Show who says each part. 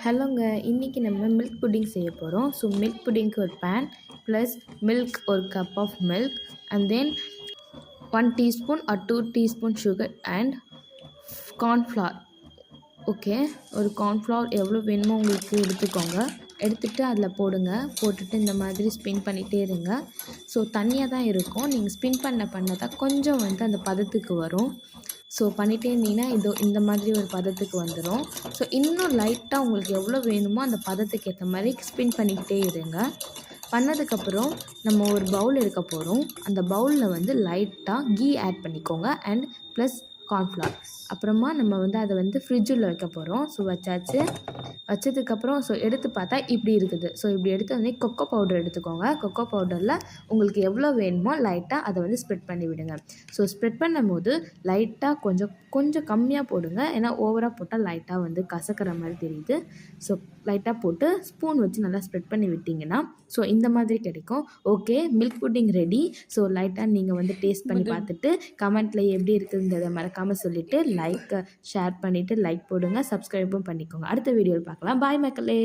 Speaker 1: ஹலோங்க, இன்றைக்கி நம்ம milk pudding செய்ய போகிறோம். ஸோ மில்க் புட்டிங்க்கு ஒரு பேன் ப்ளஸ் மில்க் ஒரு cup of milk and then 1 teaspoon or 2 teaspoon sugar and cornflour. Okay, ஒரு கார்ன்ஃப்ளவர் எவ்வளோ வேணுமோ உங்களுக்கு எடுத்துக்கோங்க. எடுத்துகிட்டு அதில் போட்டுட்டு இந்த மாதிரி ஸ்பின் பண்ணிகிட்டே இருங்க. ஸோ தண்ணியாக தான் இருக்கும், நீங்கள் ஸ்பின் பண்ண தான் கொஞ்சம் அந்த பதத்துக்கு வரும். ஸோ பண்ணிகிட்டே இருந்தீங்கன்னா இந்த மாதிரி ஒரு பதத்துக்கு வந்துடும். ஸோ இன்னும் லைட்டாக உங்களுக்கு எவ்வளோ வேணுமோ அந்த பதத்துக்கு ஏற்ற மாதிரி ஸ்பின் பண்ணிக்கிட்டே இருங்க. பண்ணதுக்கப்புறம் நம்ம ஒரு பவுல் எடுக்க போகிறோம். அந்த பவுலில் லைட்டாக கீ ஆட் பண்ணிக்கோங்க அண்ட் ப்ளஸ் கார்ன்ஃப்ளவர். அப்புறமா நம்ம அதை ஃப்ரிட்ஜில் வைக்க போகிறோம். ஸோ வச்சதுக்கப்புறம் எடுத்து பார்த்தா இப்படி இருக்குது. ஸோ இப்படி எடுத்து கொக்கோ பவுடர் எடுத்துக்கோங்க. கொக்கோ பவுடரில் உங்களுக்கு எவ்வளோ வேணுமோ லைட்டாக அதை ஸ்ப்ரெட் பண்ணி விடுங்க. ஸோ ஸ்ப்ரெட் பண்ணும்போது லைட்டாக கொஞ்சம் கம்மியாக போடுங்க, ஏன்னா ஓவராக போட்டால் லைட்டாக கசக்கிற மாதிரி தெரியுது. ஸோ லைட்டாக போட்டு ஸ்பூன் வச்சு நல்லா ஸ்ப்ரெட் பண்ணி விட்டிங்கன்னா ஸோ இந்த மாதிரி கிடைக்கும். Okay, milk pudding ready. So லைட்டாக நீங்கள் டேஸ்ட் பண்ணி பார்த்துட்டு கமெண்ட்டில் எப்படி இருக்குதுன்றதை மறக்காமல் சொல்லிவிட்டு ஷேர் பண்ணிவிட்டு லைக் போடுங்க, சப்ஸ்கிரைபும் பண்ணிக்கோங்க. அடுத்த வீடியோவில் பார்க்கலாம். பாய் மக்களே.